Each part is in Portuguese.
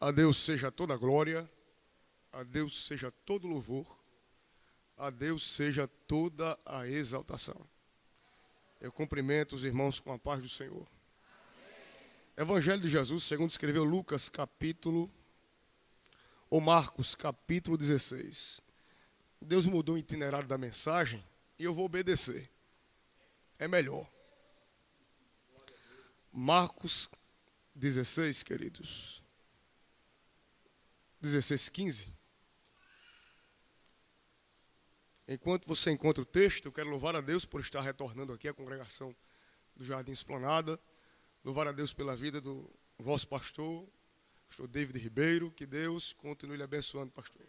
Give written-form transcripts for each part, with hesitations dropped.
A Deus seja toda a glória, a Deus seja todo louvor, a Deus seja toda a exaltação. Eu cumprimento os irmãos com a paz do Senhor. Evangelho de Jesus, segundo escreveu Lucas, Marcos, capítulo 16. Deus mudou o itinerário da mensagem e eu vou obedecer. É melhor. Marcos 16, queridos. 16:15. Enquanto você encontra o texto, eu quero louvar a Deus por estar retornando aqui à congregação do Jardim Esplanada. Louvar a Deus pela vida do vosso pastor David Ribeiro. Que Deus continue lhe abençoando, pastor.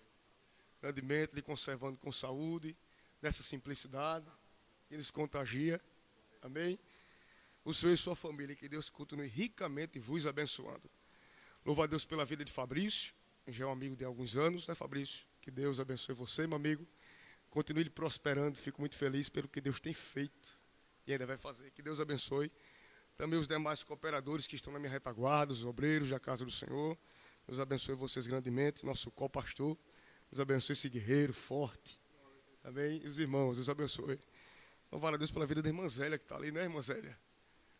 Grandemente, lhe conservando com saúde, nessa simplicidade que nos contagia. Amém? O Senhor e sua família, que Deus continue ricamente vos abençoando. Louvo a Deus pela vida de Fabrício, já é um amigo de alguns anos, né, Fabrício? Que Deus abençoe você, meu amigo. Continue prosperando, fico muito feliz pelo que Deus tem feito e ainda vai fazer. Que Deus abençoe também os demais cooperadores que estão na minha retaguarda, os obreiros da casa do Senhor. Deus abençoe vocês grandemente, nosso co-pastor. Deus abençoe esse guerreiro forte. Amém? E os irmãos, Deus abençoe. Louvar a Deus pela vida da irmã Zélia que está ali, né, irmã Zélia?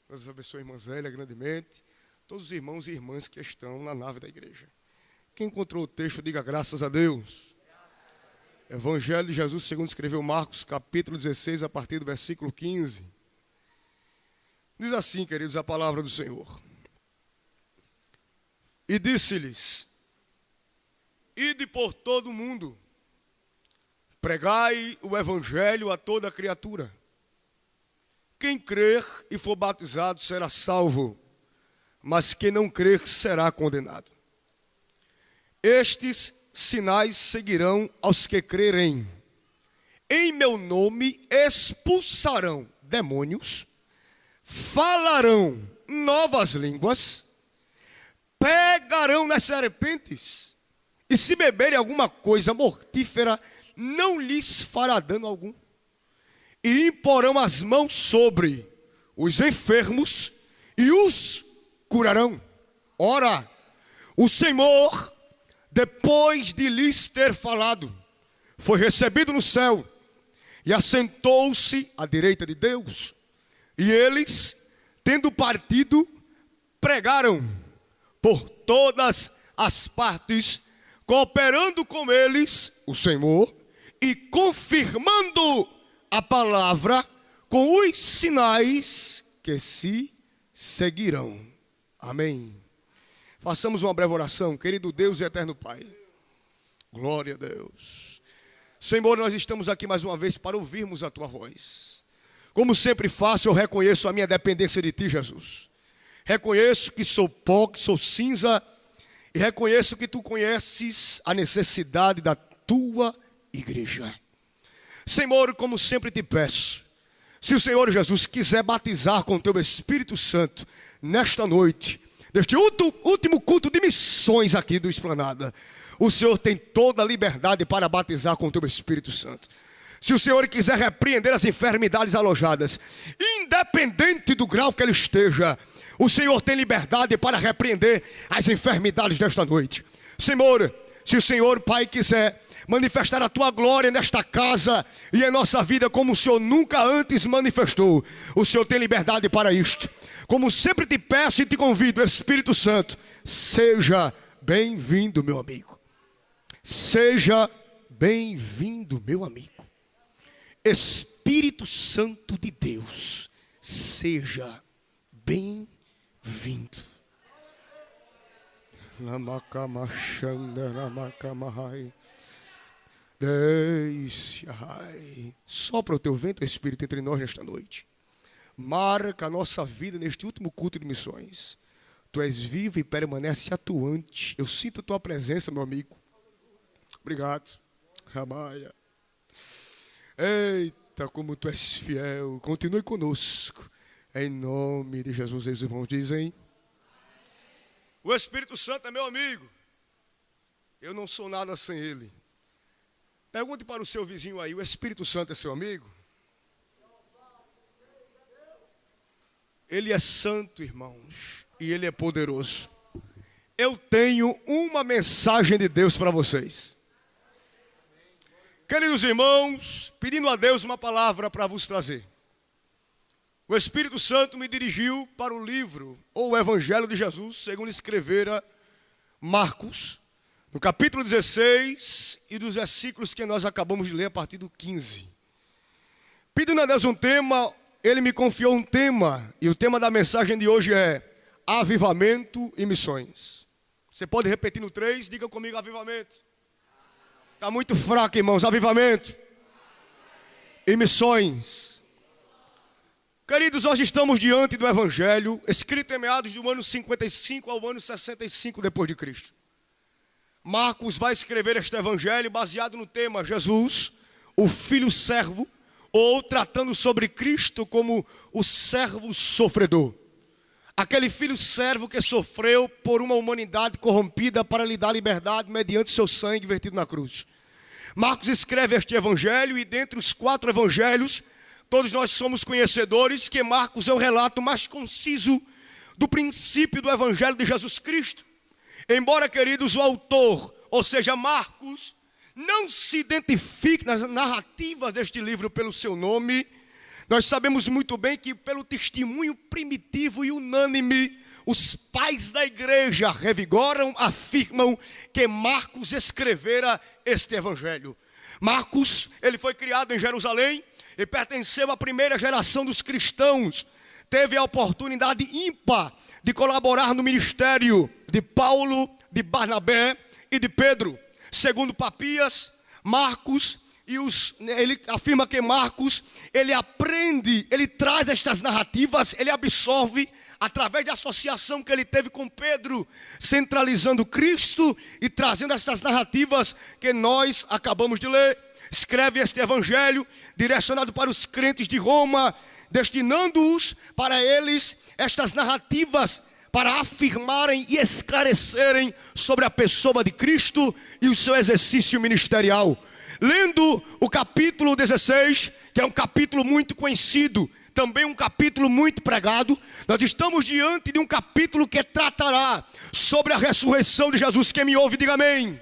Deus abençoe a irmã Zélia grandemente. Todos os irmãos e irmãs que estão na nave da igreja. Quem encontrou o texto, diga graças a Deus. Evangelho de Jesus, segundo escreveu Marcos, capítulo 16, a partir do versículo 15. Diz assim, queridos, a palavra do Senhor. E disse-lhes: ide por todo o mundo, pregai o evangelho a toda criatura. Quem crer e for batizado será salvo, mas quem não crer será condenado. Estes sinais seguirão aos que crerem. Em meu nome expulsarão demônios, falarão novas línguas, pegarão nas serpentes, e se beberem alguma coisa mortífera, não lhes fará dano algum. E imporão as mãos sobre os enfermos e os curarão. Ora, o Senhor, depois de lhes ter falado, foi recebido no céu e assentou-se à direita de Deus. E eles, tendo partido, pregaram por todas as partes, cooperando com eles o Senhor e confirmando a palavra com os sinais que se seguirão. Amém. Façamos uma breve oração. Querido Deus e eterno Pai, glória a Deus. Senhor, nós estamos aqui mais uma vez para ouvirmos a Tua voz. Como sempre faço, eu reconheço a minha dependência de Ti, Jesus. Reconheço que sou pó, que sou cinza, e reconheço que Tu conheces a necessidade da Tua igreja. Senhor, como sempre te peço, se o Senhor Jesus quiser batizar com Teu Espírito Santo nesta noite, neste último culto de missões aqui do Esplanada, o Senhor tem toda a liberdade para batizar com o Teu Espírito Santo. Se o Senhor quiser repreender as enfermidades alojadas, independente do grau que ele esteja, o Senhor tem liberdade para repreender as enfermidades desta noite. Senhor, se o Senhor, Pai, quiser manifestar a Tua glória nesta casa e em nossa vida como o Senhor nunca antes manifestou, o Senhor tem liberdade para isto. Como sempre te peço e te convido, Espírito Santo, seja bem-vindo, meu amigo. Seja bem-vindo, meu amigo. Espírito Santo de Deus, seja bem-vindo. Sopra o Teu vento, Espírito, entre nós nesta noite. Marca a nossa vida neste último culto de missões. Tu és vivo e permanece atuante. Eu sinto a Tua presença, meu amigo. Obrigado. Ramaia. Eita, como Tu és fiel. Continue conosco. Em nome de Jesus, os irmãos dizem. O Espírito Santo é meu amigo. Eu não sou nada sem Ele. Pergunte para o seu vizinho aí, o Espírito Santo é seu amigo? Ele é santo, irmãos, e Ele é poderoso. eu tenho uma mensagem de Deus para vocês. Queridos irmãos, pedindo a Deus uma palavra para vos trazer. O Espírito Santo me dirigiu para o livro, ou o Evangelho de Jesus, segundo escrevera Marcos, no capítulo 16 e dos versículos que nós acabamos de ler a partir do 15. Pedindo a Deus um tema, Ele me confiou um tema, e o tema da mensagem de hoje é avivamento e missões. Você pode repetir no 3, diga comigo avivamento. Está muito fraco, irmãos, avivamento e missões. Queridos, nós estamos diante do Evangelho, escrito em meados do ano 55 ao ano 65 depois de Cristo. Marcos vai escrever este Evangelho baseado no tema Jesus, o Filho Servo, ou tratando sobre Cristo como o servo sofredor. Aquele filho servo que sofreu por uma humanidade corrompida para lhe dar liberdade mediante seu sangue vertido na cruz. Marcos escreve este evangelho e dentre os 4 evangelhos, todos nós somos conhecedores que Marcos é o relato mais conciso do princípio do evangelho de Jesus Cristo. Embora, queridos, o autor, ou seja, Marcos, não se identifique nas narrativas deste livro pelo seu nome, nós sabemos muito bem que pelo testemunho primitivo e unânime, os pais da igreja revigoram, afirmam que Marcos escrevera este evangelho. Marcos, ele foi criado em Jerusalém e pertenceu à primeira geração dos cristãos. Teve a oportunidade ímpar de colaborar no ministério de Paulo, de Barnabé e de Pedro. Segundo Papias, Marcos, ele afirma que Marcos, ele aprende, ele traz estas narrativas, ele absorve através da associação que ele teve com Pedro, centralizando Cristo e trazendo essas narrativas que nós acabamos de ler. Escreve este evangelho direcionado para os crentes de Roma, destinando-os para eles estas narrativas para afirmarem e esclarecerem sobre a pessoa de Cristo e o seu exercício ministerial. Lendo o capítulo 16, que é um capítulo muito conhecido, também um capítulo muito pregado, nós estamos diante de um capítulo que tratará sobre a ressurreição de Jesus. Quem me ouve, diga amém.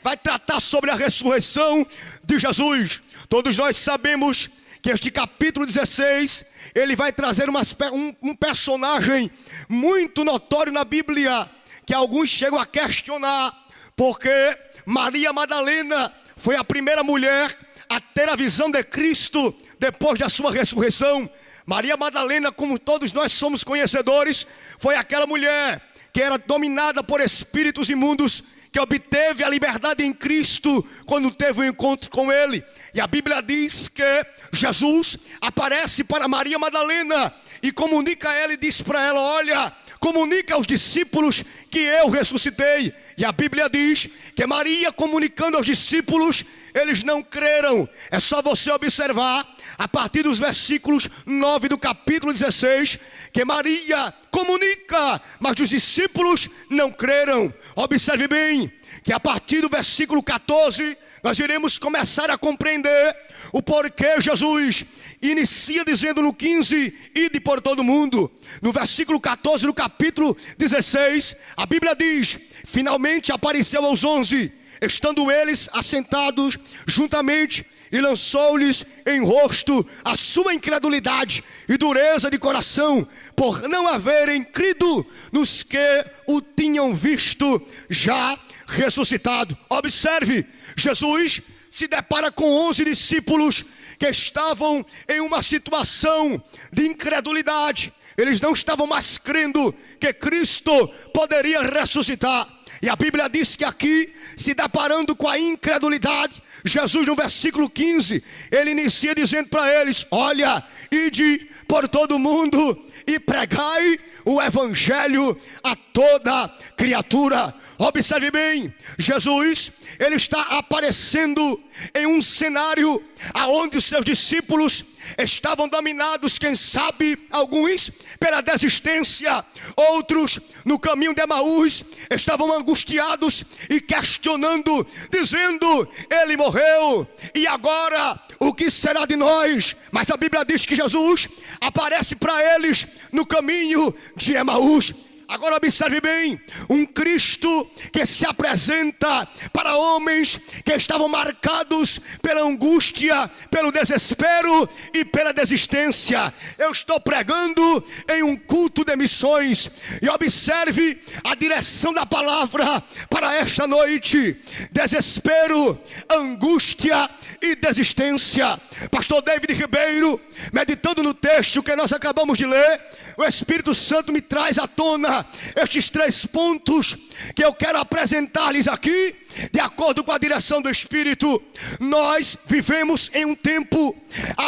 Vai tratar sobre a ressurreição de Jesus. Todos nós sabemos que este capítulo 16, ele vai trazer um personagem muito notório na Bíblia, que alguns chegam a questionar, porque Maria Madalena foi a primeira mulher a ter a visão de Cristo depois da sua ressurreição. Maria Madalena, como todos nós somos conhecedores, foi aquela mulher que era dominada por espíritos imundos, que obteve a liberdade em Cristo quando teve um encontro com Ele. E a Bíblia diz que Jesus aparece para Maria Madalena e comunica a ela e diz para ela: olha, comunica aos discípulos que eu ressuscitei. E a Bíblia diz que Maria, comunicando aos discípulos, eles não creram. É só você observar a partir dos versículos 9 do capítulo 16, que Maria comunica, mas os discípulos não creram. Observe bem, que a partir do versículo 14, nós iremos começar a compreender o porquê Jesus inicia dizendo no 15, ide por todo mundo. No versículo 14 do capítulo 16, a Bíblia diz: finalmente apareceu aos 11, estando eles assentados juntamente, e lançou-lhes em rosto a sua incredulidade e dureza de coração, por não haverem crido nos que o tinham visto já ressuscitado. Observe, Jesus se depara com 11 discípulos que estavam em uma situação de incredulidade. Eles não estavam mais crendo que Cristo poderia ressuscitar. E a Bíblia diz que aqui, se deparando com a incredulidade, Jesus no versículo 15, ele inicia dizendo para eles: olha, ide por todo mundo e pregai o evangelho a toda criatura. Observe bem, Jesus, ele está aparecendo em um cenário aonde os seus discípulos estavam dominados, quem sabe alguns pela desistência, outros no caminho de Emaús estavam angustiados e questionando, dizendo: ele morreu, e agora o que será de nós? Mas a Bíblia diz que Jesus aparece para eles no caminho de Emaús. Agora observe bem, um Cristo que se apresenta para homens que estavam marcados pela angústia, pelo desespero e pela desistência. Eu estou pregando em um culto de missões e observe a direção da palavra para esta noite: desespero, angústia e desistência. Pastor David Ribeiro, meditando no texto que nós acabamos de ler, o Espírito Santo me traz à tona estes 3 pontos que eu quero apresentar-lhes aqui, de acordo com a direção do Espírito. Nós vivemos em um tempo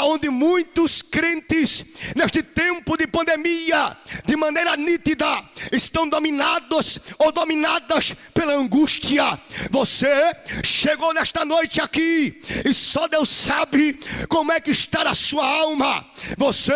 onde muitos crentes, neste tempo de pandemia, de maneira nítida, estão dominados ou dominadas pela angústia. Você chegou nesta noite aqui e só Deus sabe como é que está a sua alma. Você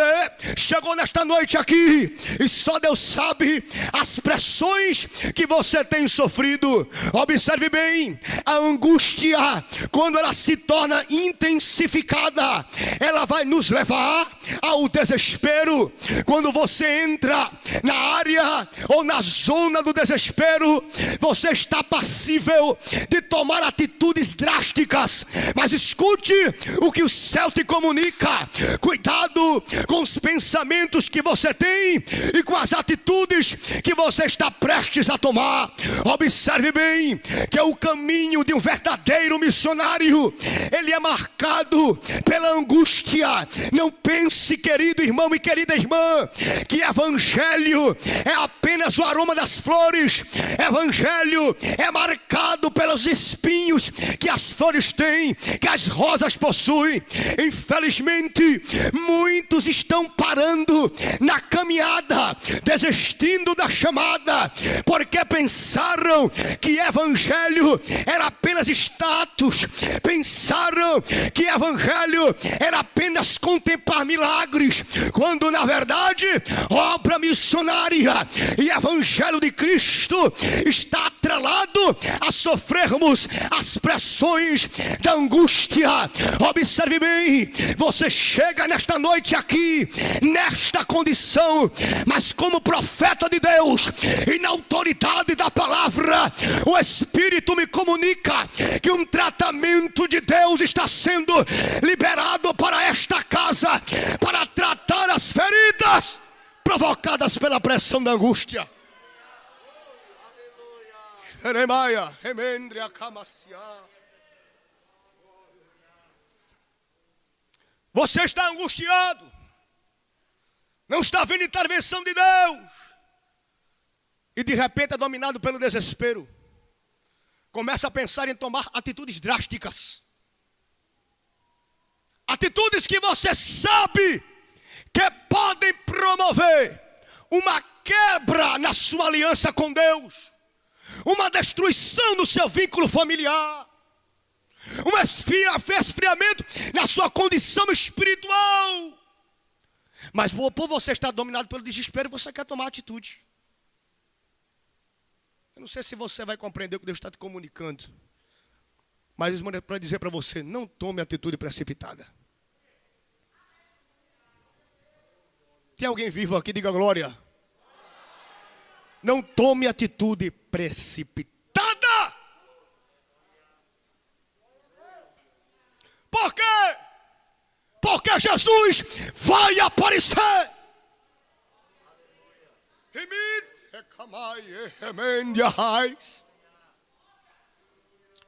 chegou nesta noite aqui e só Deus sabe as pressões que você tem sofrido. Observe bem, a angústia, quando ela se torna intensificada, ela vai nos levar ao desespero. Quando você entra na área ou na zona do desespero, você está passível de tomar atitudes drásticas. Mas escute o que o céu te comunica: cuidado com os pensamentos que você tem e com as atitudes que você está prestes a tomar. Observe bem que o caminho de um verdadeiro missionário, ele é marcado pela angústia. Não pense, querido irmão e querida irmã, que evangelho é apenas o aroma das flores. Evangelho é marcado pelos espinhos que as flores têm, que as rosas possuem. Infelizmente, muitos estão parando na caminhada, desistindo da chamada, porque pensaram que evangelho era apenas status, pensaram que evangelho era apenas contemplar milagres, quando na verdade obra missionária e evangelho de Cristo está atrelado a sofrermos as pressões da angústia. Observe bem, você chega nesta noite aqui, nesta condição, mas como profeta de Deus e na autoridade da palavra, o Espírito me comunica que um tratamento de Deus está sendo liberado para esta casa, para tratar as feridas provocadas pela pressão da angústia. Você está angustiado, não está vendo intervenção de Deus, e de repente é dominado pelo desespero. Começa a pensar em tomar atitudes drásticas, atitudes que você sabe que podem promover uma quebra na sua aliança com Deus, uma destruição no seu vínculo familiar, um esfriamento na sua condição espiritual. Mas por você estar dominado pelo desespero, você quer tomar atitude. Eu não sei se você vai compreender o que Deus está te comunicando, mas para dizer para você: não tome atitude precipitada. Tem alguém vivo aqui? Diga glória. Não tome atitude precipitada. Por quê? Porque Jesus vai aparecer.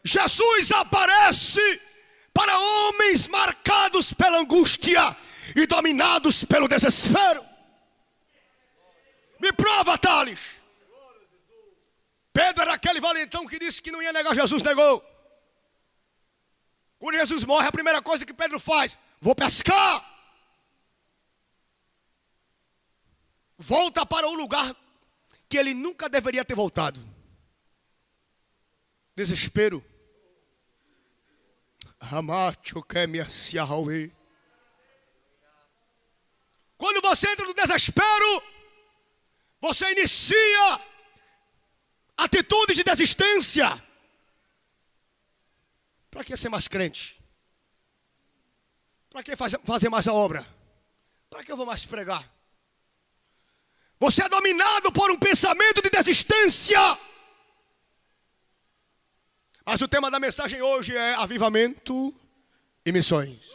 Jesus aparece para homens marcados pela angústia e dominados pelo desespero. Me prova, Thales. Pedro era aquele valentão que disse que não ia negar. Jesus negou. Quando Jesus morre, a primeira coisa que Pedro faz: vou pescar. Volta para o lugar que ele nunca deveria ter voltado. Desespero. Quando você entra no desespero, você inicia atitudes de desistência. Para que ser mais crente? Para que fazer mais a obra? Para que eu vou mais pregar? Você é dominado por um pensamento de desistência. Mas o tema da mensagem hoje é avivamento e missões.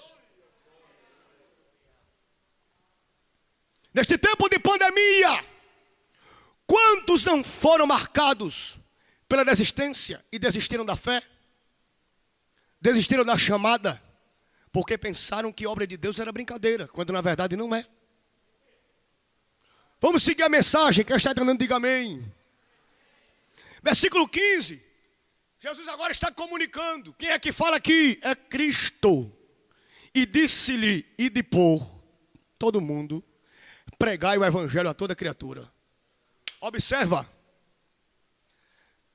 Neste tempo de pandemia, quantos não foram marcados pela desistência e desistiram da fé? Desistiram da chamada, porque pensaram que a obra de Deus era brincadeira, quando na verdade não é. Vamos seguir a mensagem, quem está entendendo diga amém. Versículo 15, Jesus agora está comunicando. Quem é que fala aqui? É Cristo. E disse-lhe, ide por todo mundo, pregai o evangelho a toda criatura. Observa.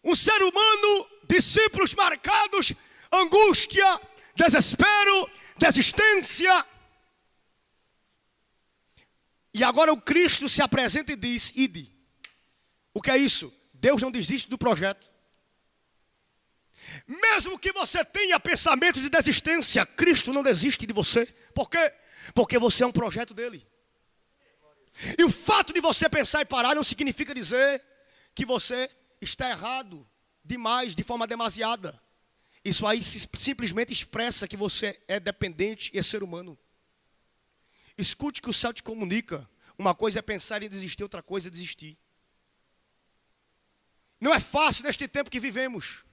Um ser humano, discípulos marcados, angústia, desespero, desistência. E agora o Cristo se apresenta e diz, ide. O que é isso? Deus não desiste do projeto. Mesmo que você tenha pensamentos de desistência, Cristo não desiste de você. Por quê? Porque você é um projeto dele. E o fato de você pensar e parar não significa dizer que você está errado demais, de forma demasiada. Isso aí simplesmente expressa que você é dependente e é ser humano. Escute que o céu te comunica. Uma coisa é pensar em desistir, outra coisa é desistir. Não é fácil neste tempo que vivemos.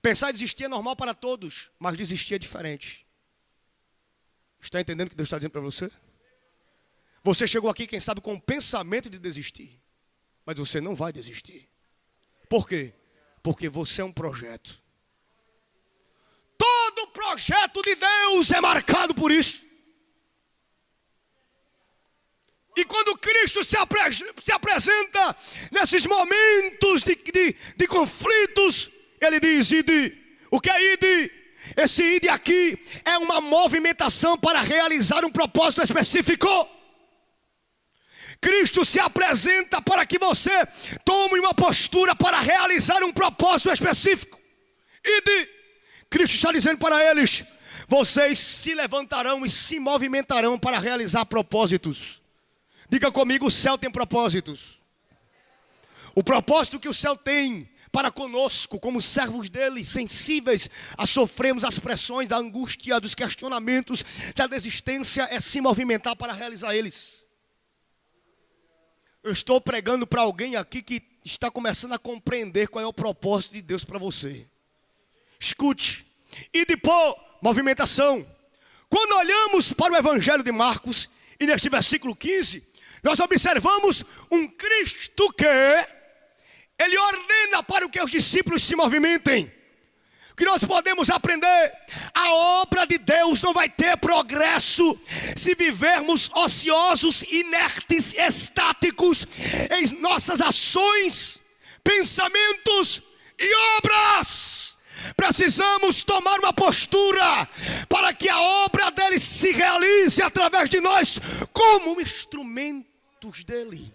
Pensar em desistir é normal para todos, mas desistir é diferente. Está entendendo o que Deus está dizendo para você? Você chegou aqui, quem sabe, com o pensamento de desistir. Mas você não vai desistir. Por quê? Porque você é um projeto. Todo projeto de Deus é marcado por isso. E quando Cristo se apresenta nesses momentos de conflitos, Ele diz, ide. O que é ide? Esse ide aqui é uma movimentação para realizar um propósito específico. Cristo se apresenta para que você tome uma postura para realizar um propósito específico. Ide. Cristo está dizendo para eles, vocês se levantarão e se movimentarão para realizar propósitos. Diga comigo, o céu tem propósitos. O propósito que o céu tem para conosco, como servos dele, sensíveis a sofrermos as pressões da angústia, dos questionamentos, da desistência, é se movimentar para realizar eles. Eu estou pregando para alguém aqui que está começando a compreender qual é o propósito de Deus para você. Escute, e depois, movimentação. Quando olhamos para o Evangelho de Marcos, e neste versículo 15, nós observamos um Cristo que Ele ordena para que os discípulos se movimentem. O que nós podemos aprender? A obra de Deus não vai ter progresso se vivermos ociosos, inertes, estáticos em nossas ações, pensamentos e obras. Precisamos tomar uma postura para que a obra dele se realize através de nós como instrumentos dele.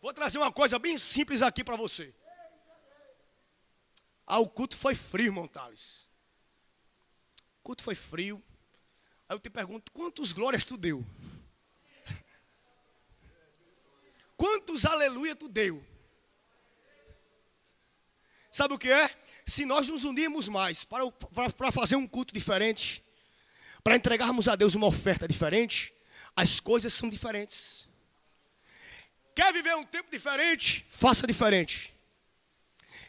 Vou trazer uma coisa bem simples aqui para você. O culto foi frio, irmão Thales. O culto foi frio. Aí eu te pergunto, quantos glórias tu deu? Quantos aleluia tu deu? Sabe o que é? Se nós nos unirmos mais para fazer um culto diferente, para entregarmos a Deus uma oferta diferente, as coisas são diferentes. Quer viver um tempo diferente? Faça diferente.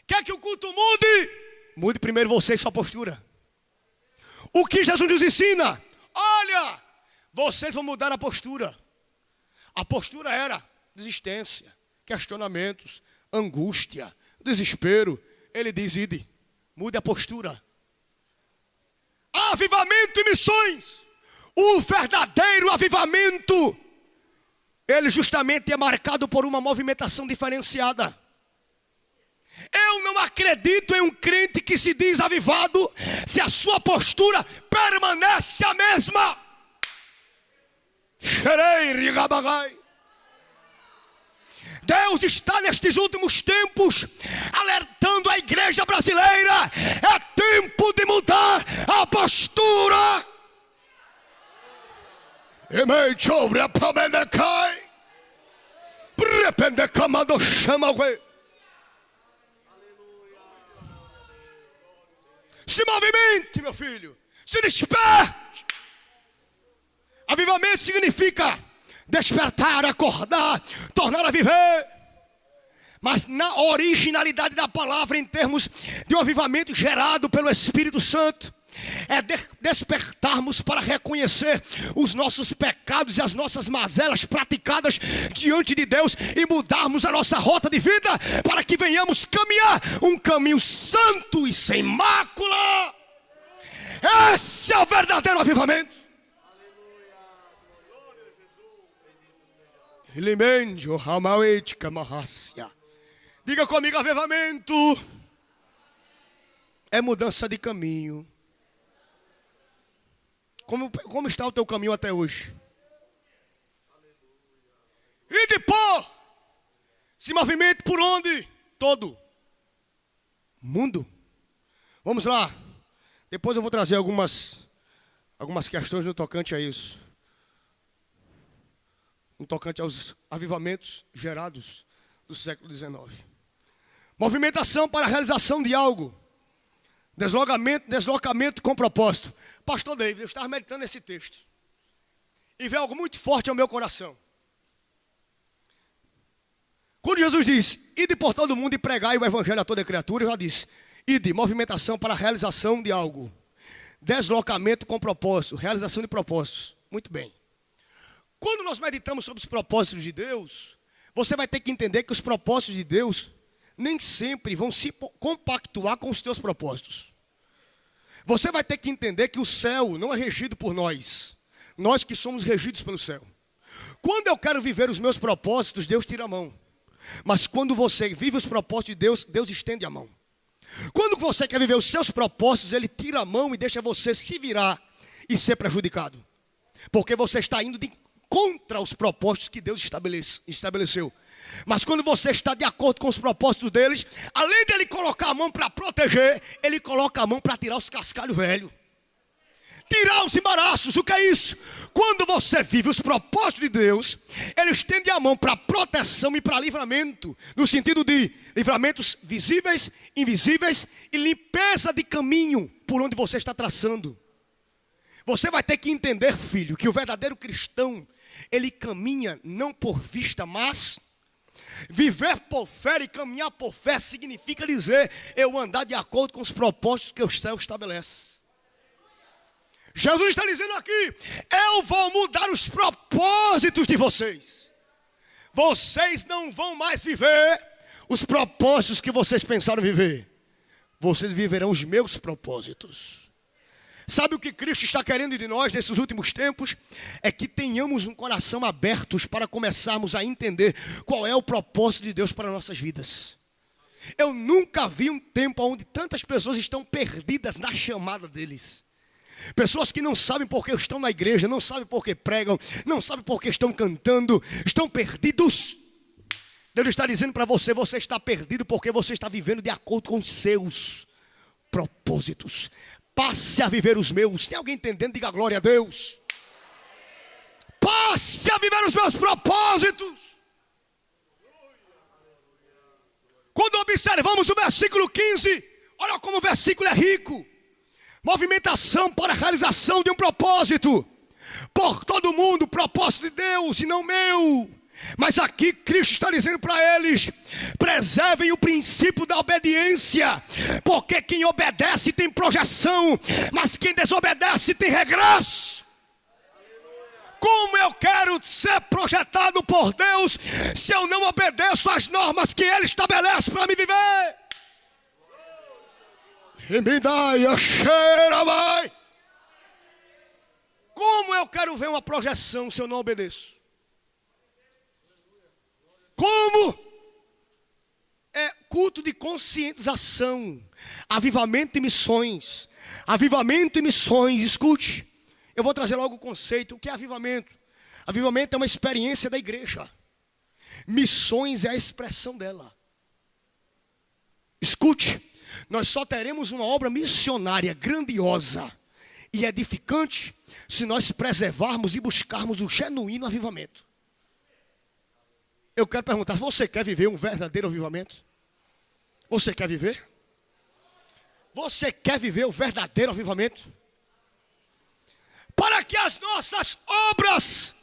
Quer que o culto mude? Mude primeiro você e sua postura. O que Jesus nos ensina? Olha, vocês vão mudar a postura. A postura era desistência, questionamentos, angústia, desespero. Ele diz, ide, mude a postura. Avivamento e missões. O verdadeiro avivamento, ele justamente é marcado por uma movimentação diferenciada. Eu não acredito em um crente que se diz avivado se a sua postura permanece a mesma. Deus está nestes últimos tempos alertando a igreja brasileira. É tempo de mudar a postura. Se movimente, meu filho. Se desperte. Avivamento significa despertar, acordar, tornar a viver. Mas na originalidade da palavra, em termos de um avivamento gerado pelo Espírito Santo, é despertarmos para reconhecer os nossos pecados e as nossas mazelas praticadas diante de Deus e mudarmos a nossa rota de vida para que venhamos caminhar um caminho santo e sem mácula. Esse é o verdadeiro avivamento. Diga comigo, avivamento é mudança de caminho. Como está o teu caminho até hoje? E depois, se movimente por onde? Todo mundo. Vamos lá. Depois eu vou trazer algumas questões no tocante a isso. No tocante aos avivamentos gerados do século XIX. Movimentação para a realização de algo. Deslocamento com propósito. Pastor David, eu estava meditando nesse texto. E veio algo muito forte ao meu coração. Quando Jesus diz, ide por todo mundo e pregai o evangelho a toda criatura, ele já disse, ide, movimentação para a realização de algo. Deslocamento com propósito, realização de propósitos. Muito bem. Quando nós meditamos sobre os propósitos de Deus, você vai ter que entender que os propósitos de Deus nem sempre vão se compactuar com os teus propósitos. Você vai ter que entender que o céu não é regido por nós. Nós que somos regidos pelo céu. Quando eu quero viver os meus propósitos, Deus tira a mão. Mas quando você vive os propósitos de Deus, Deus estende a mão. Quando você quer viver os seus propósitos, Ele tira a mão e deixa você se virar e ser prejudicado. Porque você está indo contra os propósitos que Deus estabeleceu. Mas quando você está de acordo com os propósitos deles, além dele colocar a mão para proteger, ele coloca a mão para tirar os cascalhos velhos. Tirar os embaraços, o que é isso? Quando você vive os propósitos de Deus, ele estende a mão para proteção e para livramento. No sentido de livramentos visíveis, invisíveis e limpeza de caminho por onde você está traçando. Você vai ter que entender, filho, que o verdadeiro cristão, ele caminha não por vista, mas viver por fé e caminhar por fé significa dizer, eu andar de acordo com os propósitos que o céu estabelece. Jesus está dizendo aqui, eu vou mudar os propósitos de vocês. Vocês não vão mais viver os propósitos que vocês pensaram viver. Vocês viverão os meus propósitos. Sabe o que Cristo está querendo de nós nesses últimos tempos? É que tenhamos um coração aberto para começarmos a entender qual é o propósito de Deus para nossas vidas. Eu nunca vi um tempo onde tantas pessoas estão perdidas na chamada deles. Pessoas que não sabem por que estão na igreja, não sabem por que pregam, não sabem por que estão cantando, estão perdidos. Deus está dizendo para você, você está perdido porque você está vivendo de acordo com os seus propósitos. Passe a viver os meus. Tem alguém entendendo? Diga glória a Deus. Passe a viver os meus propósitos. Quando observamos o versículo 15, olha como o versículo é rico. Movimentação para a realização de um propósito. Por todo mundo, propósito de Deus e não meu. Mas aqui Cristo está dizendo para eles, preservem o princípio da obediência, porque quem obedece tem projeção, mas quem desobedece tem regresso. Como eu quero ser projetado por Deus se eu não obedeço às normas que Ele estabelece para me viver? Como eu quero ver uma projeção se eu não obedeço? Como? É culto de conscientização, avivamento e missões. Avivamento e missões, escute. Eu vou trazer logo o conceito. O que é avivamento? Avivamento é uma experiência da igreja. Missões é a expressão dela. Escute, nós só teremos uma obra missionária grandiosa e edificante se nós preservarmos e buscarmos o genuíno avivamento. Eu quero perguntar, você quer viver um verdadeiro avivamento? Você quer viver? Você quer viver o verdadeiro avivamento? Para que as nossas obras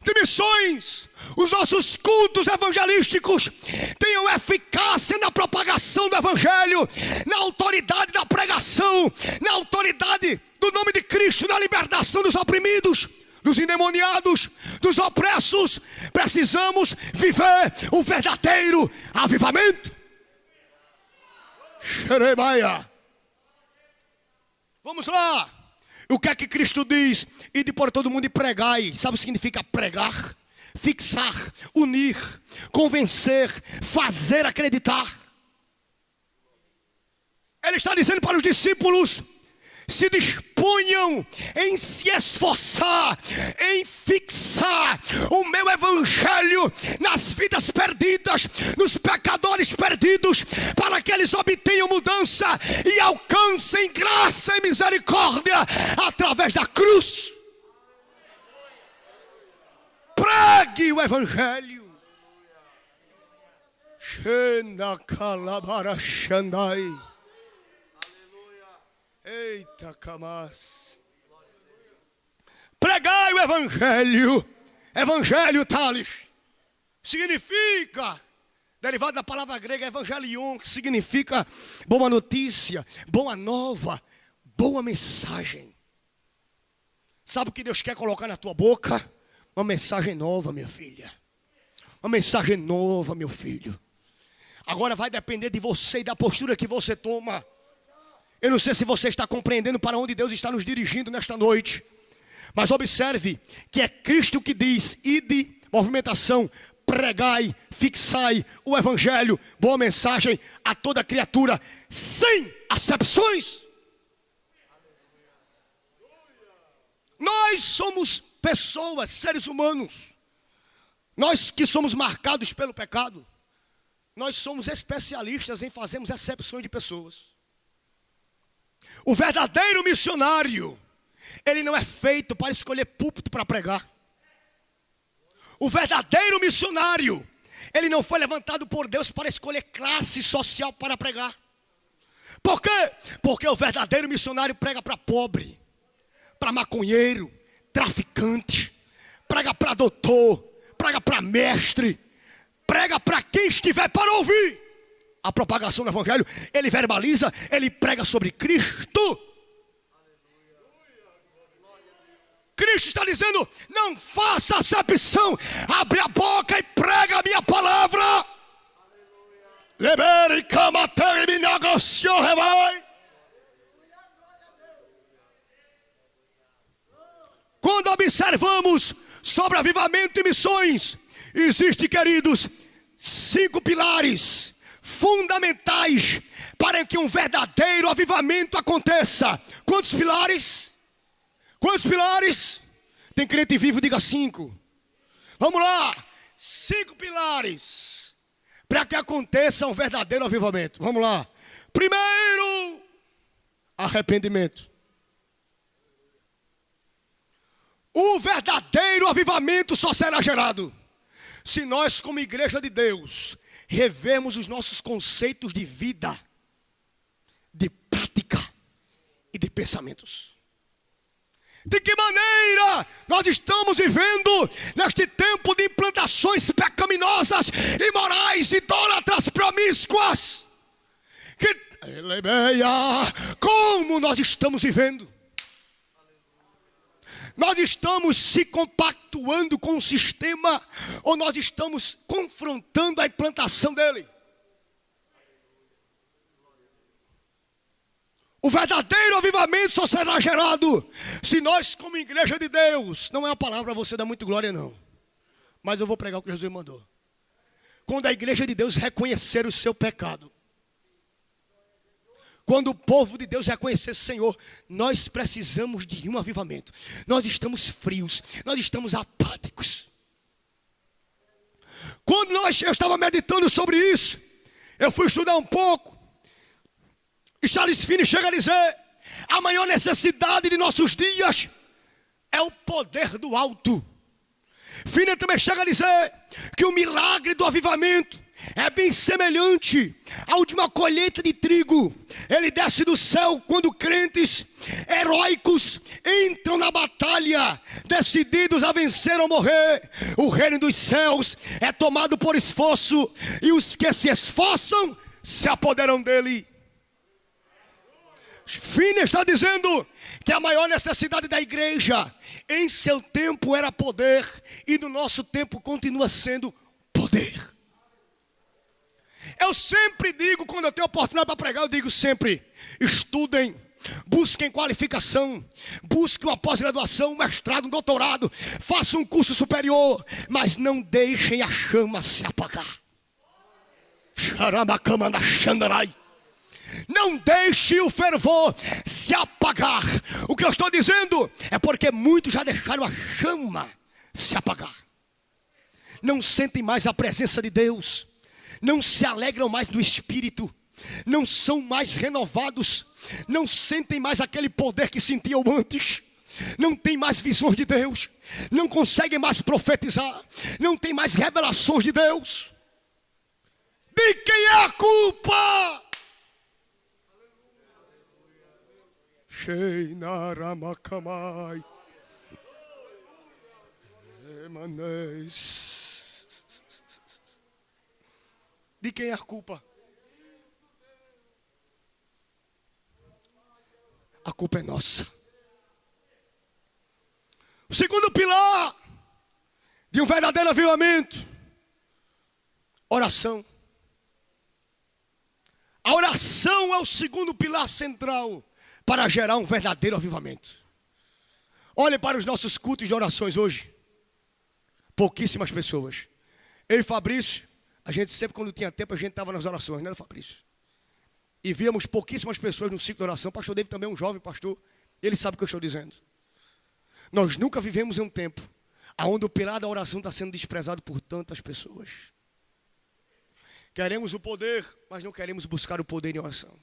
de missões, os nossos cultos evangelísticos tenham eficácia na propagação do evangelho, na autoridade da pregação, na autoridade do nome de Cristo, na libertação dos oprimidos, dos endemoniados, dos opressos, precisamos viver o verdadeiro avivamento. Xerebaia. Vamos lá. O que é que Cristo diz? Ide por todo mundo e pregai. Sabe o que significa pregar? Fixar, unir, convencer, fazer acreditar. Ele está dizendo para os discípulos: se disponham em se esforçar, em fixar o meu evangelho nas vidas perdidas, nos pecadores perdidos, para que eles obtenham mudança e alcancem graça e misericórdia através da cruz. Pregue o evangelho. Eita, camas. Pregai o evangelho. Evangelho, Thales, significa, derivado da palavra grega evangelion, que significa boa notícia, boa nova, boa mensagem. Sabe o que Deus quer colocar na tua boca? Uma mensagem nova, minha filha. Uma mensagem nova, meu filho. Agora vai depender de você e da postura que você toma. Eu não sei se você está compreendendo para onde Deus está nos dirigindo nesta noite. Mas observe que é Cristo que diz: ide, movimentação, pregai, fixai o evangelho, boa mensagem a toda criatura, sem acepções. Nós somos pessoas, seres humanos. Nós que somos marcados pelo pecado, nós somos especialistas em fazermos acepções de pessoas. O verdadeiro missionário, ele não é feito para escolher púlpito para pregar. O verdadeiro missionário, ele não foi levantado por Deus para escolher classe social para pregar. Por quê? Porque o verdadeiro missionário prega para pobre, para maconheiro, traficante, prega para doutor, prega para mestre, prega para quem estiver para ouvir a propagação do evangelho. Ele verbaliza, ele prega sobre Cristo. Cristo está dizendo: não faça acepção, abre a boca e prega a minha palavra. Quando observamos sobre avivamento e missões, existe, queridos, 5 pilares fundamentais para que um verdadeiro avivamento aconteça. Quantos pilares? Quantos pilares? Tem crente vivo, diga 5. Vamos lá. 5 pilares para que aconteça um verdadeiro avivamento. Vamos lá. Primeiro, arrependimento. O verdadeiro avivamento só será gerado se nós, como igreja de Deus, revermos os nossos conceitos de vida, de prática e de pensamentos. De que maneira nós estamos vivendo neste tempo de implantações pecaminosas, imorais, idólatras, promíscuas? Como nós estamos vivendo? Nós estamos se compactuando com o sistema, ou nós estamos confrontando a implantação dele? O verdadeiro avivamento só será gerado se nós, como igreja de Deus, não é uma palavra para você dar muito glória não, mas eu vou pregar o que Jesus mandou. Quando a igreja de Deus reconhecer o seu pecado, quando o povo de Deus reconhecer: Senhor, nós precisamos de um avivamento, nós estamos frios, nós estamos apáticos. Quando eu estava meditando sobre isso, eu fui estudar um pouco, e Charles Finney chega a dizer a maior necessidade de nossos dias é o poder do alto. Finney também chega a dizer que o milagre do avivamento é bem semelhante ao de uma colheita de trigo. Ele desce do céu quando crentes heróicos entram na batalha, decididos a vencer ou morrer. O reino dos céus é tomado por esforço, e os que se esforçam se apoderam dele. Finney está dizendo que a maior necessidade da igreja em seu tempo era poder, e no nosso tempo continua sendo poder. Eu sempre digo, quando eu tenho oportunidade para pregar, eu digo sempre: estudem, busquem qualificação, busquem uma pós-graduação, um mestrado, um doutorado, façam um curso superior, mas não deixem a chama se apagar. Não deixe o fervor se apagar. O que eu estou dizendo é porque muitos já deixaram a chama se apagar. Não sentem mais a presença de Deus, não se alegram mais do Espírito, não são mais renovados, não sentem mais aquele poder que sentiam antes, não tem mais visões de Deus, não conseguem mais profetizar, não tem mais revelações de Deus. De quem é a culpa? Sheinaramakamai Emanes. De quem é a culpa? A culpa é nossa. O segundo pilar de um verdadeiro avivamento: oração. A oração é o segundo pilar central para gerar um verdadeiro avivamento. Olhem para os nossos cultos de orações hoje. Pouquíssimas pessoas. Eu e Fabrício, a gente sempre, quando tinha tempo, a gente estava nas orações, não era, Fabrício? E víamos pouquíssimas pessoas no ciclo de oração. O pastor David também é um jovem pastor, ele sabe o que eu estou dizendo. Nós nunca vivemos em um tempo onde o pilar da oração está sendo desprezado por tantas pessoas. Queremos o poder, mas não queremos buscar o poder em oração.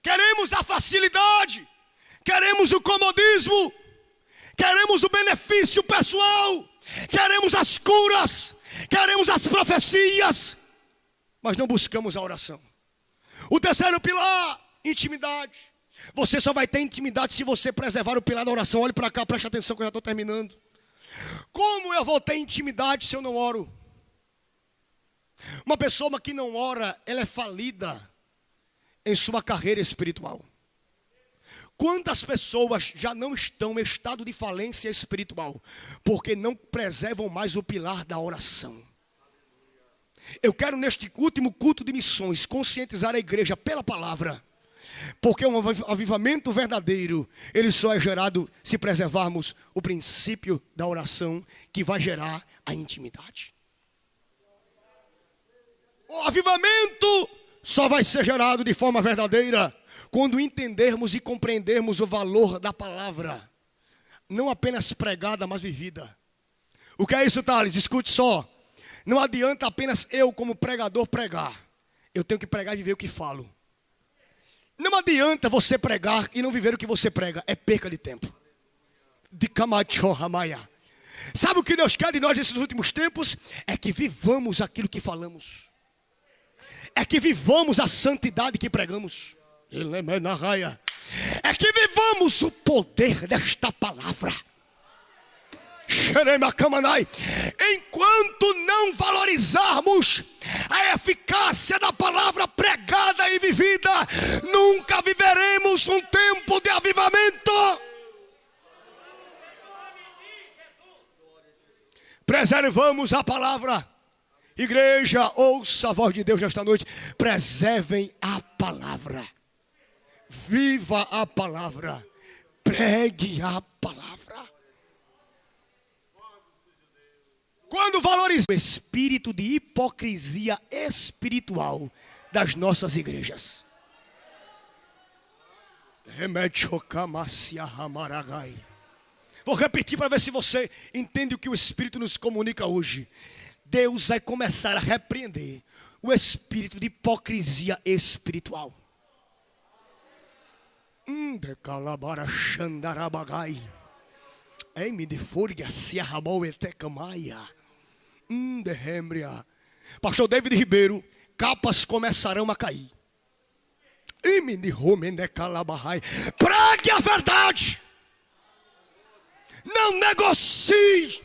Queremos a facilidade, queremos o comodismo, queremos o benefício pessoal, queremos as curas, queremos as profecias, mas não buscamos a oração. O terceiro pilar: intimidade. Você só vai ter intimidade se você preservar o pilar da oração. Olhe para cá, preste atenção que eu já estou terminando. Como eu vou ter intimidade se eu não oro? Uma pessoa que não ora, ela é falida em sua carreira espiritual. Quantas pessoas já não estão em estado de falência espiritual porque não preservam mais o pilar da oração? Eu quero, neste último culto de missões, conscientizar a igreja pela palavra, porque um avivamento verdadeiro, ele só é gerado se preservarmos o princípio da oração, que vai gerar a intimidade. O avivamento só vai ser gerado de forma verdadeira quando entendermos e compreendermos o valor da palavra, não apenas pregada, mas vivida. O que é isso, Thales? Escute só. Não adianta apenas eu, como pregador, pregar. Eu tenho que pregar e viver o que falo. Não adianta você pregar e não viver o que você prega. É perca de tempo. De Kamachohamaya. Sabe o que Deus quer de nós nesses últimos tempos? É que vivamos aquilo que falamos. É que vivamos a santidade que pregamos. É que vivamos o poder desta palavra. Enquanto não valorizarmos a eficácia da palavra pregada e vivida, nunca viveremos um tempo de avivamento. Preservamos a palavra. Igreja, ouça a voz de Deus nesta noite. Preservem a palavra. Viva a palavra. Pregue a palavra. Quando valorizamos o espírito de hipocrisia espiritual das nossas igrejas. Vou repetir para ver se você entende o que o Espírito nos comunica hoje. Deus vai começar a repreender o espírito de hipocrisia espiritual. De calabara xandarabagai. Emi de fúria se arramou etecamaia. De rembria. Pastor David Ribeiro, capas começarão a cair. Emi de romene calabarrai. Pregue a verdade. Não negocie.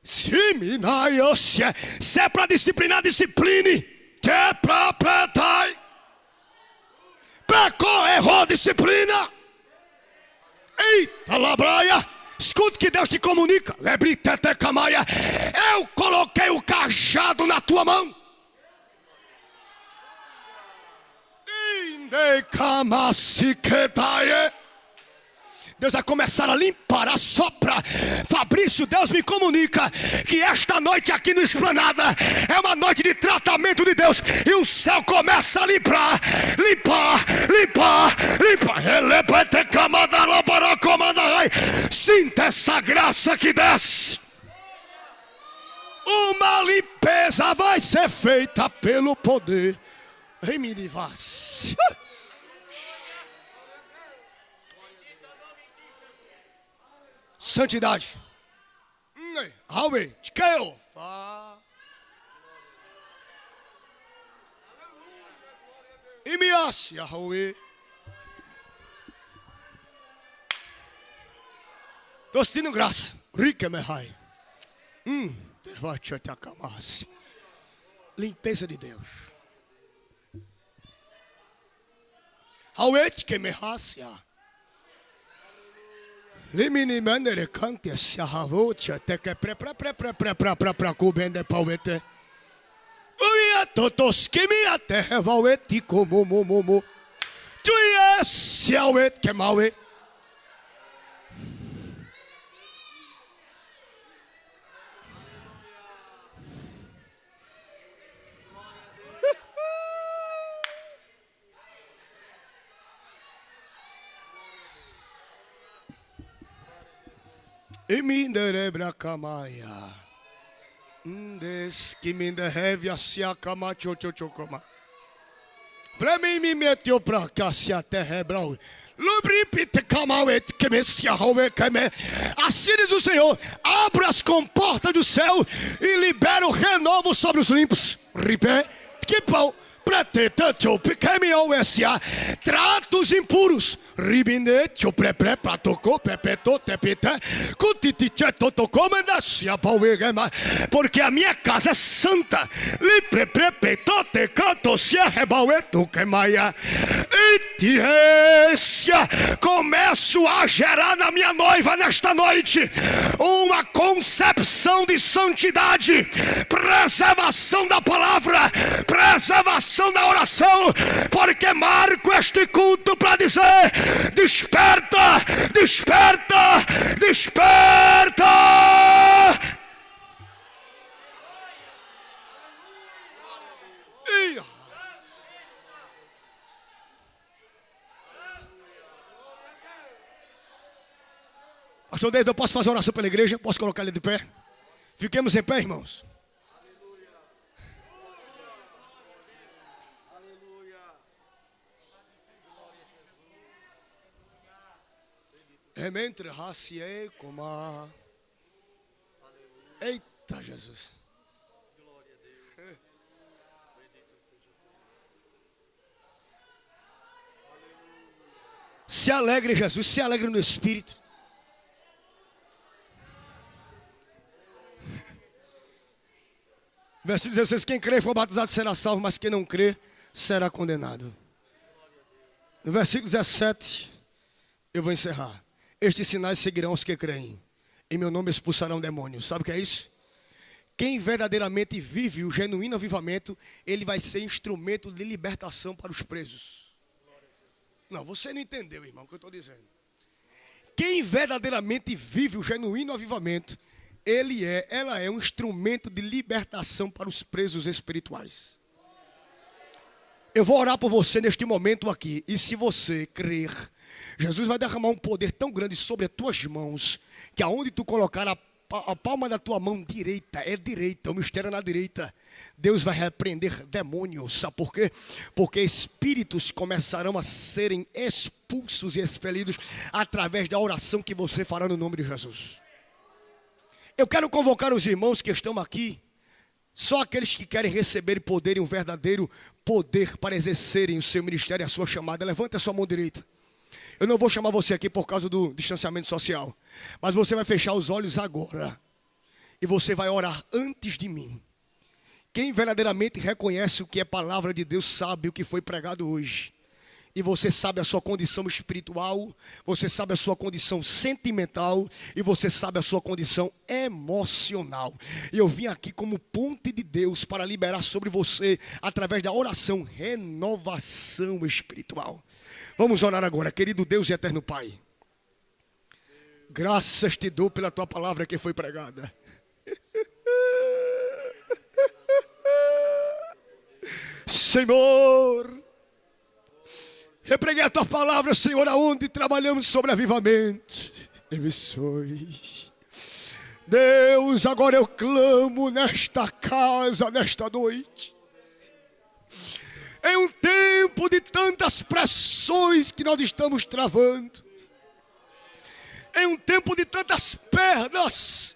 Se é para disciplinar, discipline. Que é para apertar. Pecou, errou, disciplina. Eita, labraia. Escute o que Deus te comunica. Eu coloquei o cajado na tua mão. Deus vai começar a limpar, a soprar. Fabrício, Deus me comunica que esta noite aqui no Esplanada é uma noite de tratamento de Deus. E o céu começa a limpar. Sinta essa graça que desce. Uma limpeza vai ser feita pelo poder em Midivas. Santidade. Aue, tchau. E me asse, Aue. Tô sentindo graça. Rica me rai. Limpeza de Deus. Aue, que me racia. Limini mandere cante se arravote até que pra cubende pauete. Uia totos que me até valete como momo. Tu ia se auet que maue. E me derebra camaia. Des que me derreve a se acama chochocoma. Pra mim me meteu pra cá se a terra é brau. Lubripite camauet que me se arrove que me. Assim diz o Senhor: abra as comportas do céu e libera o renovo sobre os limpos. Ripé, que pau. Tratos impuros. Porque a minha casa é santa. Começo a gerar na minha noiva nesta noite uma concepção de santidade, preservação da palavra, preservação da oração, porque marco este culto para dizer: desperta, desperta, desperta. Pastor Deus, eu posso fazer oração pela igreja? Posso colocar ele de pé? Fiquemos em pé, irmãos. Entre racie como. Eita Jesus. Se alegre, Jesus, se alegre no Espírito. Versículo 16: quem crê e for batizado será salvo, mas quem não crê será condenado. No versículo 17, eu vou encerrar. Estes sinais seguirão os que creem. Em meu nome expulsarão demônios. Sabe o que é isso? Quem verdadeiramente vive o genuíno avivamento, ele vai ser instrumento de libertação para os presos. Não, você não entendeu, irmão, o que eu estou dizendo. Quem verdadeiramente vive o genuíno avivamento, ela é um instrumento de libertação para os presos espirituais. Eu vou orar por você neste momento aqui. E se você crer, Jesus vai derramar um poder tão grande sobre as tuas mãos, que aonde tu colocar a palma da tua mão direita, é direita, o mistério é na direita. Deus vai repreender demônios, sabe por quê? Porque espíritos começarão a serem expulsos e expelidos através da oração que você fará no nome de Jesus. Eu quero convocar os irmãos que estão aqui, só aqueles que querem receber poder e um verdadeiro poder para exercerem o seu ministério e a sua chamada. Levante a sua mão direita. Eu não vou chamar você aqui por causa do distanciamento social, mas você vai fechar os olhos agora e você vai orar antes de mim. Quem verdadeiramente reconhece o que é palavra de Deus sabe o que foi pregado hoje. E você sabe a sua condição espiritual, você sabe a sua condição sentimental e você sabe a sua condição emocional. E eu vim aqui como ponte de Deus para liberar sobre você, através da oração, renovação espiritual. Vamos orar agora, querido Deus e eterno Pai. Graças te dou pela tua palavra que foi pregada. Senhor, eu preguei a tua palavra, Senhor, aonde trabalhamos sobre avivamento, emissões. Deus, agora eu clamo nesta casa, nesta noite. Em um tempo de tantas pressões que nós estamos travando, em um tempo de tantas perdas,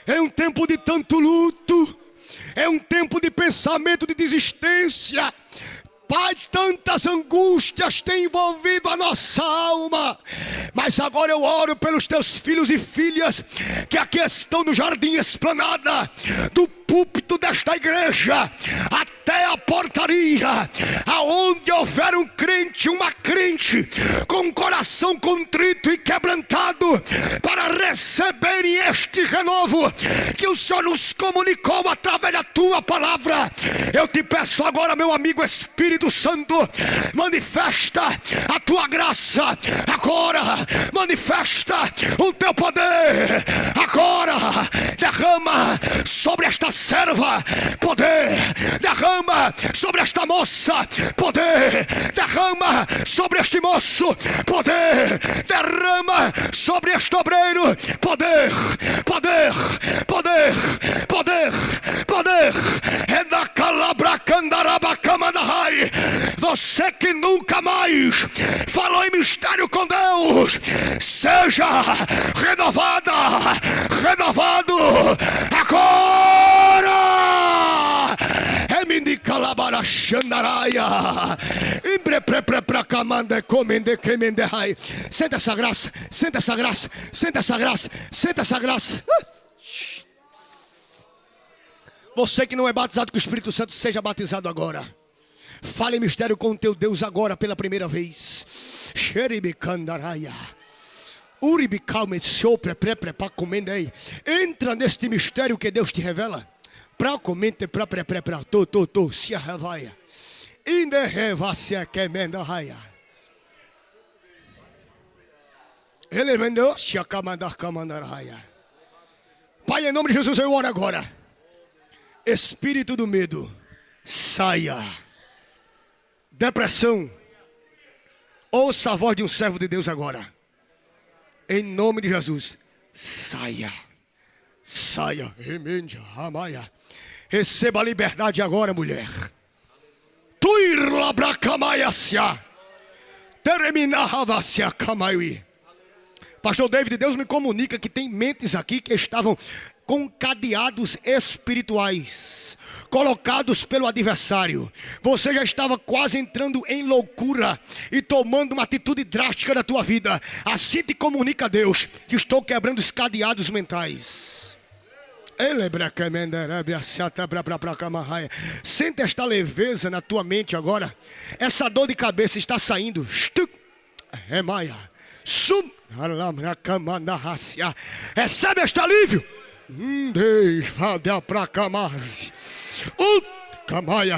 em um tempo de tanto luto, é um tempo de pensamento de desistência. Pai, tantas angústias têm envolvido a nossa alma. Mas agora eu oro pelos teus filhos e filhas que aqui estão no Jardim Esplanada, do púlpito desta igreja até a portaria, aonde houver um crente, uma crente com um coração contrito e quebrantado, para receberem este renovo que o Senhor nos comunicou através da tua palavra. Eu te peço agora, meu amigo Espírito Santo, manifesta a tua graça agora, manifesta o teu poder agora, derrama sobre esta serva poder, derrama sobre esta moça poder, derrama sobre este moço poder, derrama sobre este obreiro poder, poder, poder, poder, poder. É da calabra candarabacamandahai. Você que nunca mais falou em mistério com Deus, seja renovada, renovado agora. Senta essa graça, senta essa graça, senta essa graça, senta essa graça. Você que não é batizado com o Espírito Santo, seja batizado agora. Fale em mistério com o teu Deus agora pela primeira vez. Entra neste mistério que Deus te revela. Pai, em nome de Jesus eu oro agora. Espírito do medo, saia. Depressão, ouça a voz de um servo de Deus agora. Em nome de Jesus, saia. Saia. Receba a liberdade agora, mulher. Pastor David, Deus me comunica que tem mentes aqui que estavam com cadeados espirituais colocados pelo adversário. Você já estava quase entrando em loucura e tomando uma atitude drástica na tua vida. Assim te comunica Deus que estou quebrando os cadeados mentais. Sente esta leveza na tua mente agora. Essa dor de cabeça está saindo. Recebe este alívio.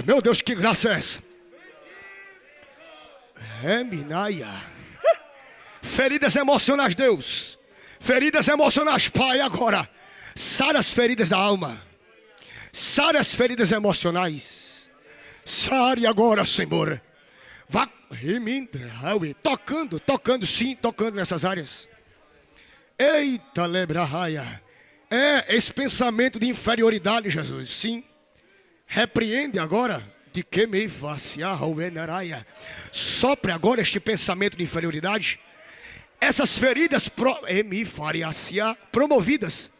Meu Deus, que graça é essa? Feridas emocionais, Deus. Feridas emocionais, Pai, agora. Sara as feridas da alma. Sara as feridas emocionais. Sare agora, Senhor. Vá tocando, sim, tocando nessas áreas. Eita, lebra raia. Esse pensamento de inferioridade, Jesus, sim. Repreende agora de que me sopre agora este pensamento de inferioridade. Essas feridas promovidas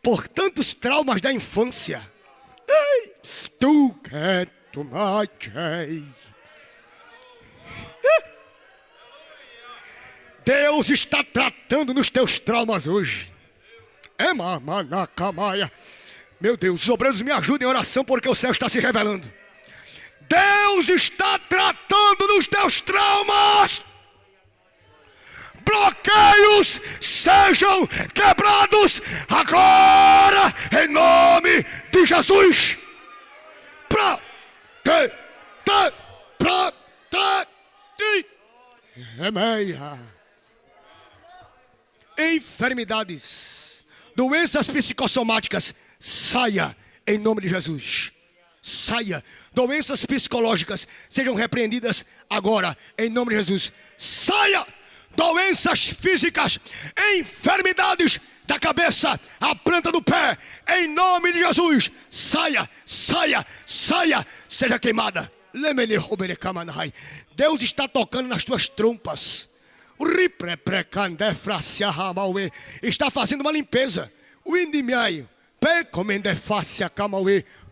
por tantos traumas da infância. Tu quer tomar. Deus está tratando nos teus traumas hoje. Meu Deus, os obreiros me ajudem em oração, porque o céu está se revelando. Deus está tratando nos teus traumas. Bloqueios sejam quebrados agora, em nome de Jesus. Enfermidades, doenças psicossomáticas, saia em nome de Jesus. Saia. Doenças psicológicas sejam repreendidas agora em nome de Jesus. Saia. Doenças físicas, enfermidades da cabeça, a planta do pé, em nome de Jesus, saia, saia, saia, seja queimada. Deus está tocando nas tuas trompas. Está fazendo uma limpeza.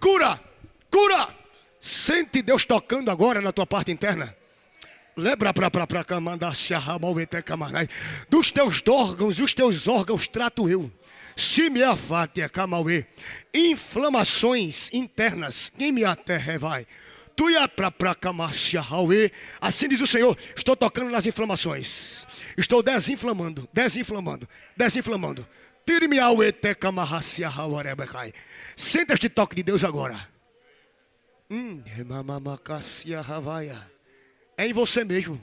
Cura, cura. Sente Deus tocando agora na tua parte interna. Dos teus órgãos trato eu. Inflamações internas. Assim diz o Senhor: estou tocando nas inflamações. Estou desinflamando. Sente este toque de Deus agora. É em você mesmo.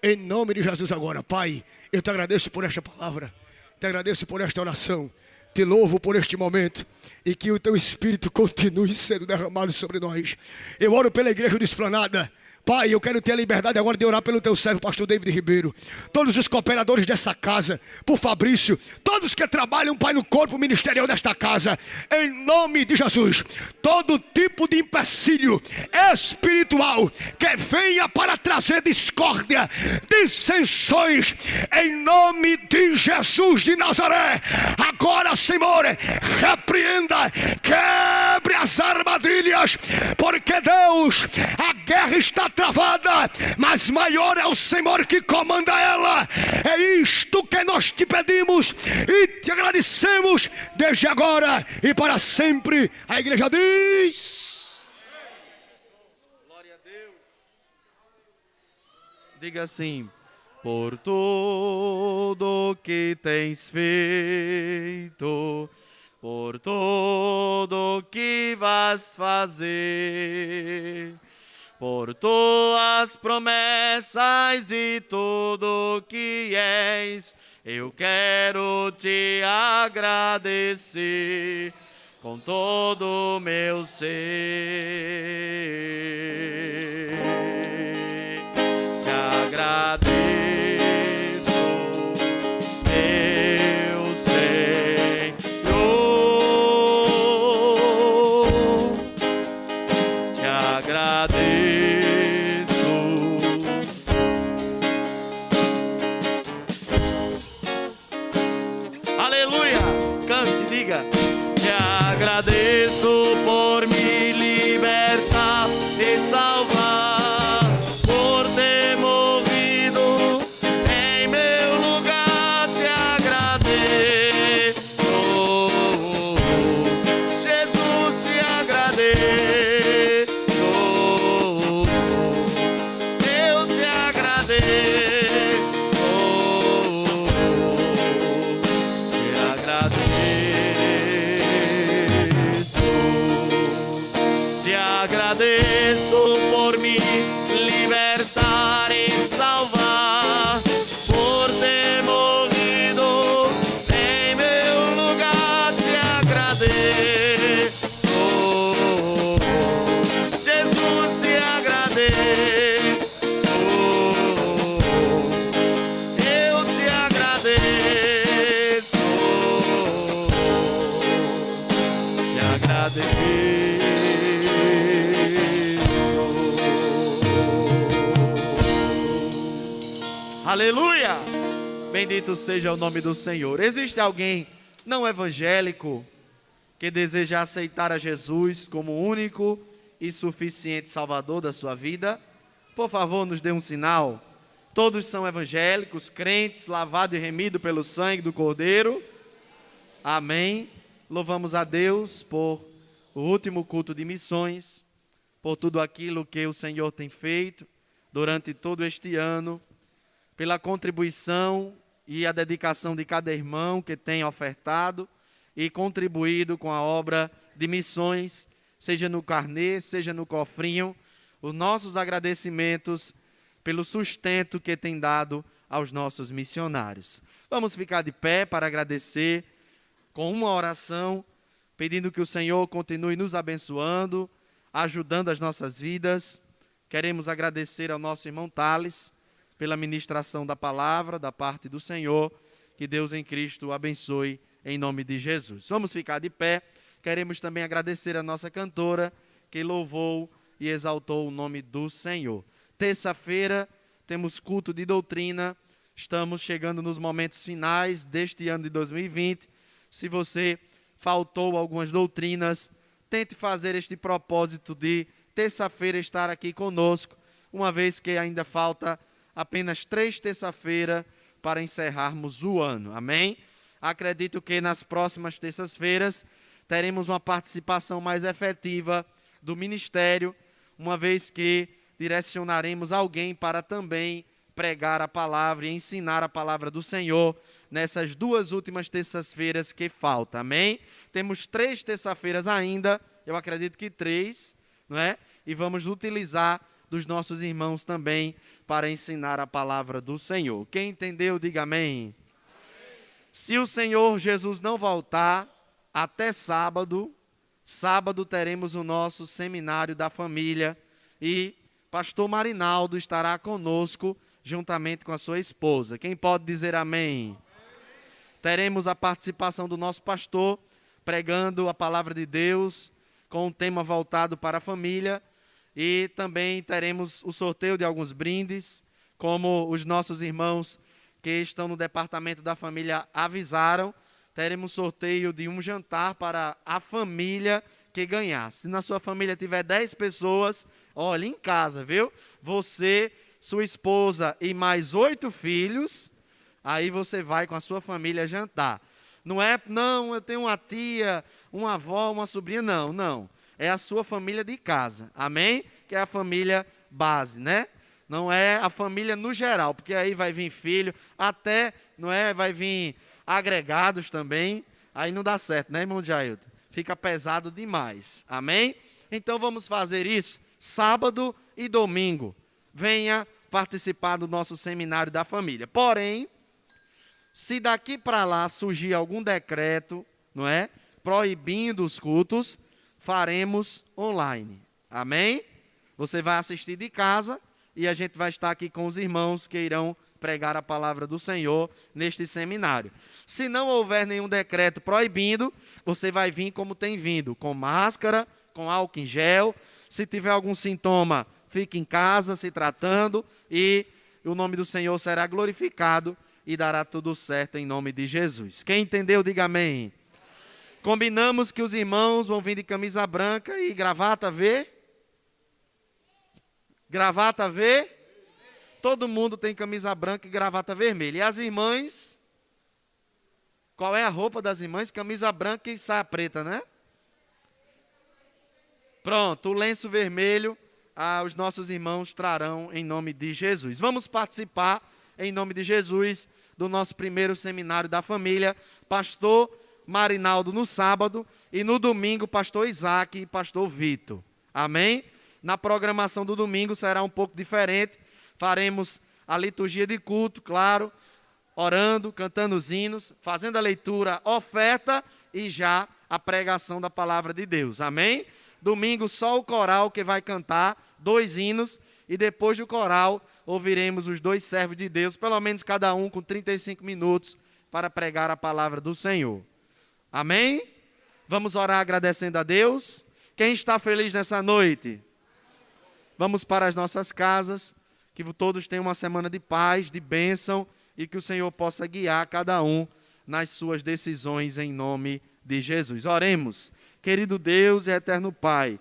Em nome de Jesus agora, Pai, eu te agradeço por esta palavra. Te agradeço por esta oração. Te louvo por este momento. E que o teu Espírito continue sendo derramado sobre nós. Eu oro pela igreja do Esplanada. Pai, eu quero ter a liberdade agora de orar pelo teu servo, pastor David Ribeiro. Todos os cooperadores dessa casa, por Fabrício, todos que trabalham, Pai, no corpo ministerial desta casa, em nome de Jesus. Todo tipo de empecilho espiritual que venha para trazer discórdia, dissensões, em nome de Jesus de Nazaré. Agora, Senhor, repreenda, quebre as armadilhas, porque Deus, a guerra está travada, mas maior é o Senhor que comanda ela. É isto que nós te pedimos e te agradecemos desde agora e para sempre. A igreja diz: glória a Deus. Diga assim: por tudo que tens feito, por tudo que vais fazer, por tuas promessas e tudo que és, eu quero te agradecer com todo o meu ser. Te agradeço, meu Senhor. Te agradeço. Te agradeço por me libertar e salvar, por ter morrido em meu lugar. Te agradeço, Jesus, te agradeço, Deus, te agradeço, te agradeço. Te agradeço por me libertar e salvar, por ter morrido em meu lugar. Te agradeço, Jesus, te agradeço, eu te agradeço. agradeço. Aleluia! Bendito seja o nome do Senhor. Existe alguém não evangélico que deseja aceitar a Jesus como único e suficiente Salvador da sua vida? Por favor, nos dê um sinal. Todos são evangélicos, crentes, lavados e remidos pelo sangue do Cordeiro. Amém. Louvamos a Deus por o último culto de missões, por tudo aquilo que o Senhor tem feito durante todo este ano, pela contribuição e a dedicação de cada irmão que tem ofertado e contribuído com a obra de missões, seja no carnê, seja no cofrinho. Os nossos agradecimentos pelo sustento que tem dado aos nossos missionários. Vamos ficar de pé para agradecer com uma oração, pedindo que o Senhor continue nos abençoando, ajudando as nossas vidas. Queremos agradecer ao nosso irmão Thales pela ministração da palavra, da parte do Senhor. Que Deus em Cristo o abençoe em nome de Jesus. Vamos ficar de pé. Queremos também agradecer a nossa cantora que louvou e exaltou o nome do Senhor. Terça-feira temos culto de doutrina. Estamos chegando nos momentos finais deste ano de 2020. Se você faltou algumas doutrinas, tente fazer este propósito de terça-feira estar aqui conosco, uma vez que ainda falta apenas 3 terça-feiras para encerrarmos o ano. Amém? Acredito que nas próximas terças-feiras teremos uma participação mais efetiva do ministério, uma vez que direcionaremos alguém para também pregar a palavra e ensinar a palavra do Senhor nessas 2 últimas terças-feiras que faltam. Amém? Temos 3 terças-feiras ainda, eu acredito que 3, não é? E vamos utilizar dos nossos irmãos também para ensinar a palavra do Senhor. Quem entendeu, diga amém. Se o Senhor Jesus não voltar até sábado teremos o nosso seminário da família e pastor Marinaldo estará conosco juntamente com a sua esposa. Quem pode dizer amém? Teremos a participação do nosso pastor pregando a palavra de Deus com um tema voltado para a família e também teremos o sorteio de alguns brindes, como os nossos irmãos que estão no departamento da família avisaram. Teremos sorteio de um jantar para a família que ganhar. Se na sua família tiver 10 pessoas, olha, em casa, viu? Você, sua esposa e mais 8 filhos, aí você vai com a sua família jantar. Não, eu tenho uma tia, uma avó, uma sobrinha, não. É a sua família de casa, amém? Que é a família base, né? Não é a família no geral, porque aí vai vir filho, até, não é? Vai vir agregados também, aí não dá certo, né, irmão Jailton? Fica pesado demais, amém? Então vamos fazer isso sábado e domingo. Venha participar do nosso seminário da família. Porém, se daqui para lá surgir algum decreto, não é? Proibindo os cultos, faremos online, amém? Você vai assistir de casa e a gente vai estar aqui com os irmãos que irão pregar a palavra do Senhor neste seminário. Se não houver nenhum decreto proibindo, você vai vir como tem vindo, com máscara, com álcool em gel. Se tiver algum sintoma, fique em casa se tratando e o nome do Senhor será glorificado e dará tudo certo em nome de Jesus. Quem entendeu, diga amém. Combinamos que os irmãos vão vir de camisa branca e gravata V? Gravata V? Todo mundo tem camisa branca e gravata vermelha. E as irmãs? Qual é a roupa das irmãs? Camisa branca e saia preta, né? Pronto, o lenço vermelho, os nossos irmãos trarão em nome de Jesus. Vamos participar em nome de Jesus do nosso primeiro seminário da família. Pastor Marinaldo no sábado e no domingo pastor Isaac e pastor Vitor. Amém? Na programação do domingo será um pouco diferente. Faremos a liturgia de culto, claro, orando, cantando os hinos, fazendo a leitura, oferta e já a pregação da palavra de Deus. Amém? Domingo só o coral que vai cantar 2 hinos e depois do coral ouviremos os 2 servos de Deus, pelo menos cada um com 35 minutos para pregar a palavra do Senhor. Amém? Vamos orar agradecendo a Deus. Quem está feliz nessa noite? Vamos para as nossas casas, que todos tenham uma semana de paz, de bênção, e que o Senhor possa guiar cada um nas suas decisões em nome de Jesus. Oremos. Querido Deus e eterno Pai,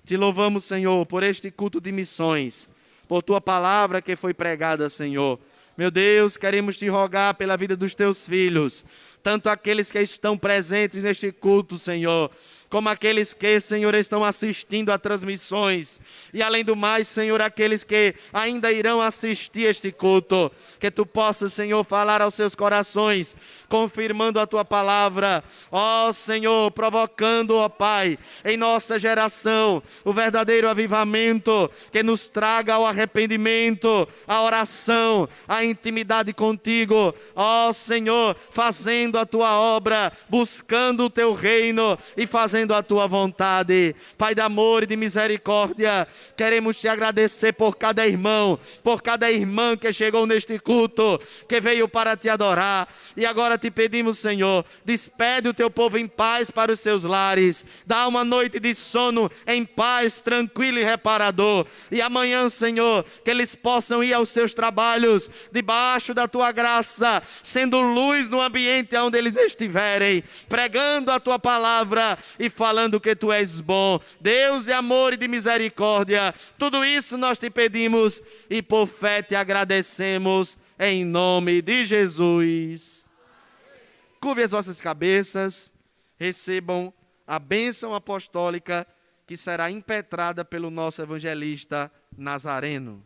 te louvamos, Senhor, por este culto de missões, por tua palavra que foi pregada, Senhor. Meu Deus, queremos te rogar pela vida dos teus filhos, tanto aqueles que estão presentes neste culto, Senhor, como aqueles que, Senhor, estão assistindo a transmissões. E além do mais, Senhor, aqueles que ainda irão assistir este culto. Que tu possas, Senhor, falar aos seus corações, confirmando a tua palavra. Ó Senhor, provocando, ó Pai, em nossa geração, o verdadeiro avivamento que nos traga ao arrependimento, a oração, a intimidade contigo. Ó Senhor, fazendo a tua obra, buscando o teu reino e fazendo a tua vontade. Pai de amor e de misericórdia, queremos te agradecer por cada irmão, por cada irmã que chegou neste culto, que veio para te adorar. E agora te pedimos, Senhor, despede o teu povo em paz para os seus lares, dá uma noite de sono em paz, tranquilo e reparador. E amanhã, Senhor, que eles possam ir aos seus trabalhos, debaixo da tua graça, sendo luz no ambiente onde eles estiverem, pregando a tua palavra e falando que tu és bom, Deus de amor e de misericórdia. Tudo isso nós te pedimos e por fé te agradecemos em nome de Jesus. Curve as vossas cabeças, recebam a bênção apostólica que será impetrada pelo nosso evangelista Nazareno.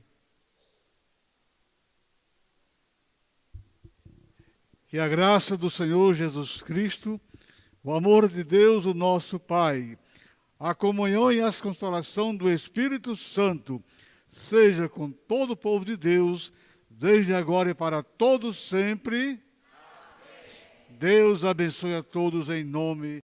Que a graça do Senhor Jesus Cristo, o amor de Deus, o nosso Pai, a comunhão e a consolação do Espírito Santo, seja com todo o povo de Deus, desde agora e para todos sempre. Amém. Deus abençoe a todos em nome